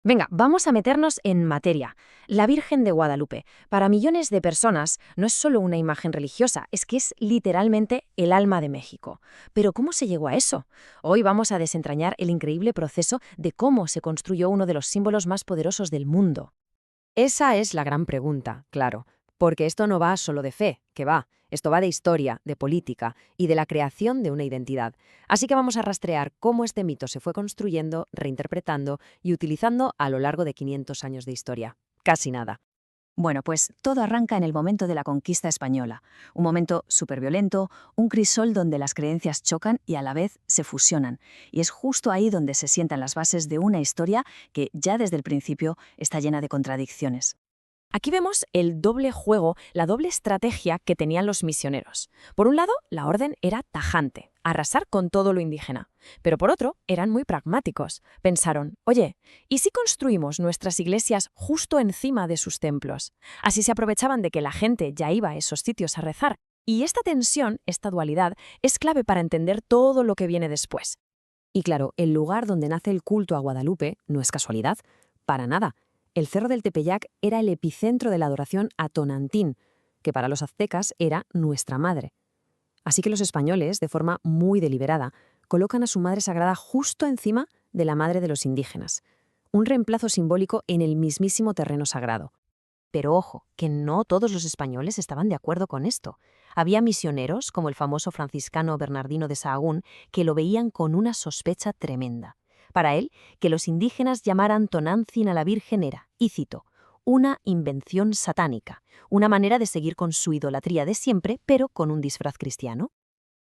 Venga, vamos a meternos en materia. La Virgen de Guadalupe, para millones de personas, no es solo una imagen religiosa, es que es literalmente el alma de México. Pero ¿cómo se llegó a eso? Hoy vamos a desentrañar el increíble proceso de cómo se construyó uno de los símbolos más poderosos del mundo. Esa es la gran pregunta, claro, porque esto no va solo de fe, que va, esto va de historia, de política y de la creación de una identidad. Así que vamos a rastrear cómo este mito se fue construyendo, reinterpretando y utilizando a lo largo de 500 años de historia. Casi nada. Bueno, pues todo arranca en el momento de la conquista española, un momento superviolento, un crisol donde las creencias chocan y a la vez se fusionan. Y es justo ahí donde se sientan las bases de una historia que ya desde el principio está llena de contradicciones. Aquí vemos el doble juego, la doble estrategia que tenían los misioneros. Por un lado, la orden era tajante, arrasar con todo lo indígena. Pero por otro, eran muy pragmáticos. Pensaron, oye, ¿y si construimos nuestras iglesias justo encima de sus templos? Así se aprovechaban de que la gente ya iba a esos sitios a rezar. Y esta tensión, esta dualidad, es clave para entender todo lo que viene después. Y claro, el lugar donde nace el culto a Guadalupe no es casualidad, para nada. El Cerro del Tepeyac era el epicentro de la adoración a Tonantín, que para los aztecas era nuestra madre. Así que los españoles, de forma muy deliberada, colocan a su madre sagrada justo encima de la madre de los indígenas. Un reemplazo simbólico en el mismísimo terreno sagrado. Pero ojo, que no todos los españoles estaban de acuerdo con esto. Había misioneros, como el famoso franciscano Bernardino de Sahagún, que lo veían con una sospecha tremenda. Para él, que los indígenas llamaran Tonantzin a la Virgen era, y cito, una invención satánica, una manera de seguir con su idolatría de siempre, pero con un disfraz cristiano.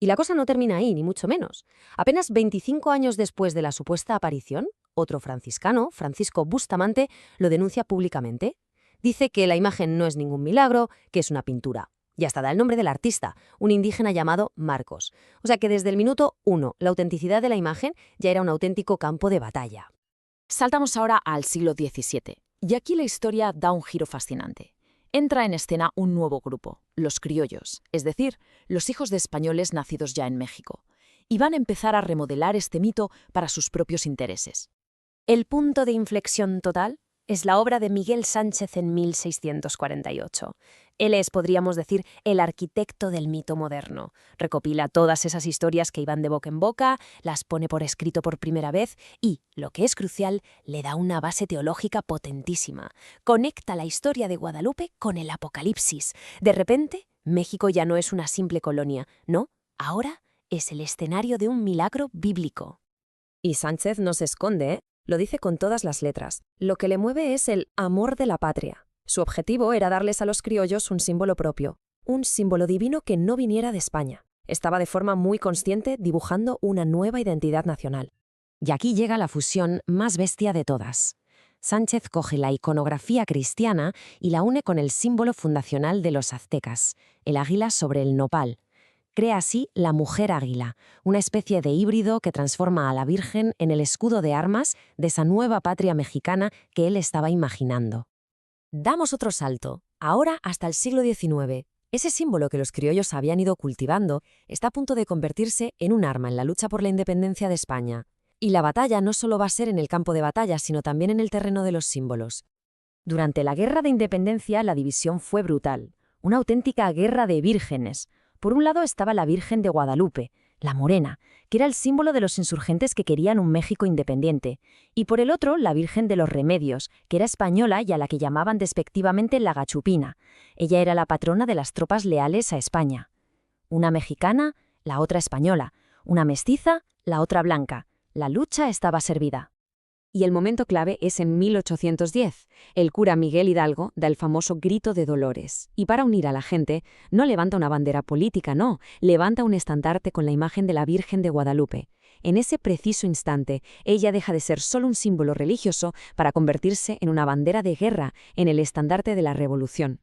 Y la cosa no termina ahí, ni mucho menos. Apenas 25 años después de la supuesta aparición, otro franciscano, Francisco Bustamante, lo denuncia públicamente. Dice que la imagen no es ningún milagro, que es una pintura. Y hasta da el nombre del artista, un indígena llamado Marcos. O sea que desde el minuto 1, la autenticidad de la imagen ya era un auténtico campo de batalla. Saltamos ahora al siglo XVII, y aquí la historia da un giro fascinante. Entra en escena un nuevo grupo, los criollos, es decir, los hijos de españoles nacidos ya en México, y van a empezar a remodelar este mito para sus propios intereses. El punto de inflexión total es la obra de Miguel Sánchez en 1648. Él es, podríamos decir, el arquitecto del mito moderno. Recopila todas esas historias que iban de boca en boca, las pone por escrito por primera vez y, lo que es crucial, le da una base teológica potentísima. Conecta la historia de Guadalupe con el Apocalipsis. De repente, México ya no es una simple colonia, no, ahora es el escenario de un milagro bíblico. Y Sánchez no se esconde, ¿eh? Lo dice con todas las letras. Lo que le mueve es el amor de la patria. Su objetivo era darles a los criollos un símbolo propio, un símbolo divino que no viniera de España. Estaba de forma muy consciente dibujando una nueva identidad nacional. Y aquí llega la fusión más bestia de todas. Sánchez coge la iconografía cristiana y la une con el símbolo fundacional de los aztecas, el águila sobre el nopal. Crea así la mujer águila, una especie de híbrido que transforma a la Virgen en el escudo de armas de esa nueva patria mexicana que él estaba imaginando. Damos otro salto, ahora hasta el siglo XIX. Ese símbolo que los criollos habían ido cultivando está a punto de convertirse en un arma en la lucha por la independencia de España. Y la batalla no solo va a ser en el campo de batalla, sino también en el terreno de los símbolos. Durante la Guerra de Independencia la división fue brutal, una auténtica guerra de vírgenes. Por un lado estaba la Virgen de Guadalupe, la morena, que era el símbolo de los insurgentes que querían un México independiente, y por el otro la Virgen de los Remedios, que era española y a la que llamaban despectivamente la Gachupina. Ella era la patrona de las tropas leales a España. Una mexicana, la otra española, una mestiza, la otra blanca. La lucha estaba servida. Y el momento clave es en 1810. El cura Miguel Hidalgo da el famoso grito de Dolores. Y para unir a la gente, no levanta una bandera política, no, levanta un estandarte con la imagen de la Virgen de Guadalupe. En ese preciso instante, ella deja de ser solo un símbolo religioso para convertirse en una bandera de guerra, en el estandarte de la revolución.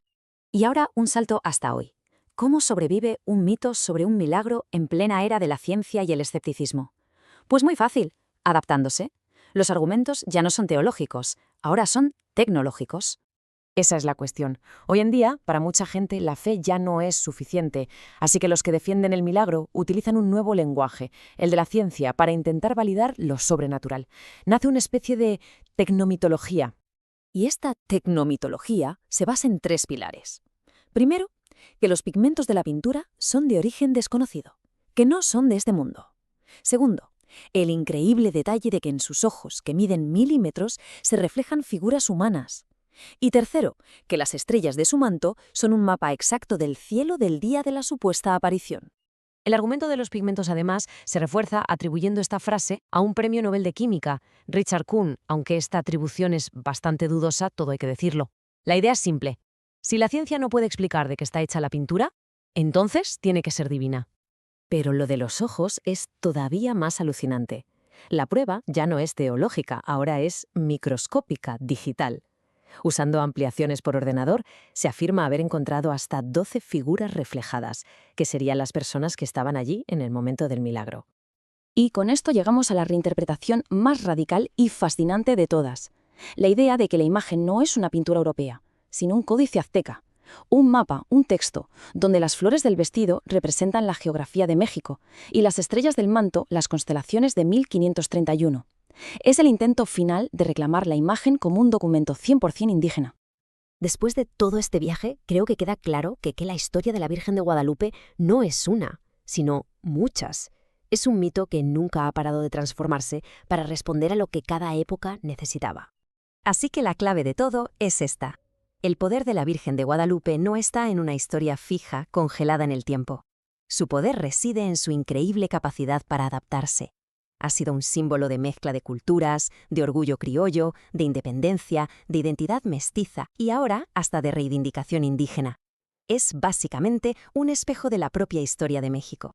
Y ahora un salto hasta hoy. ¿Cómo sobrevive un mito sobre un milagro en plena era de la ciencia y el escepticismo? Pues muy fácil, adaptándose. Los argumentos ya no son teológicos, ahora son tecnológicos. Esa es la cuestión. Hoy en día, para mucha gente, la fe ya no es suficiente, así que los que defienden el milagro utilizan un nuevo lenguaje, el de la ciencia, para intentar validar lo sobrenatural. Nace una especie de tecnomitología. Y esta tecnomitología se basa en 3 pilares. Primero, que los pigmentos de la pintura son de origen desconocido, que no son de este mundo. Segundo, el increíble detalle de que en sus ojos, que miden milímetros, se reflejan figuras humanas. Y tercero, que las estrellas de su manto son un mapa exacto del cielo del día de la supuesta aparición. El argumento de los pigmentos, además, se refuerza atribuyendo esta frase a un premio Nobel de Química, Richard Kuhn, aunque esta atribución es bastante dudosa, todo hay que decirlo. La idea es simple. Si la ciencia no puede explicar de qué está hecha la pintura, entonces tiene que ser divina. Pero lo de los ojos es todavía más alucinante. La prueba ya no es teológica, ahora es microscópica, digital. Usando ampliaciones por ordenador, se afirma haber encontrado hasta 12 figuras reflejadas, que serían las personas que estaban allí en el momento del milagro. Y con esto llegamos a la reinterpretación más radical y fascinante de todas. La idea de que la imagen no es una pintura europea, sino un códice azteca. Un mapa, un texto, donde las flores del vestido representan la geografía de México y las estrellas del manto las constelaciones de 1531. Es el intento final de reclamar la imagen como un documento 100% indígena. Después de todo este viaje, creo que queda claro que la historia de la Virgen de Guadalupe no es una, sino muchas. Es un mito que nunca ha parado de transformarse para responder a lo que cada época necesitaba. Así que la clave de todo es esta. El poder de la Virgen de Guadalupe no está en una historia fija, congelada en el tiempo. Su poder reside en su increíble capacidad para adaptarse. Ha sido un símbolo de mezcla de culturas, de orgullo criollo, de independencia, de identidad mestiza y ahora hasta de reivindicación indígena. Es básicamente un espejo de la propia historia de México.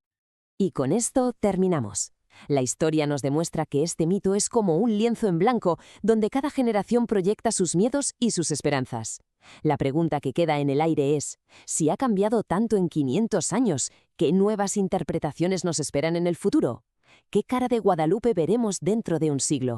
Y con esto terminamos. La historia nos demuestra que este mito es como un lienzo en blanco, donde cada generación proyecta sus miedos y sus esperanzas. La pregunta que queda en el aire es, si ha cambiado tanto en 500 años, ¿qué nuevas interpretaciones nos esperan en el futuro? ¿Qué cara de Guadalupe veremos dentro de un siglo?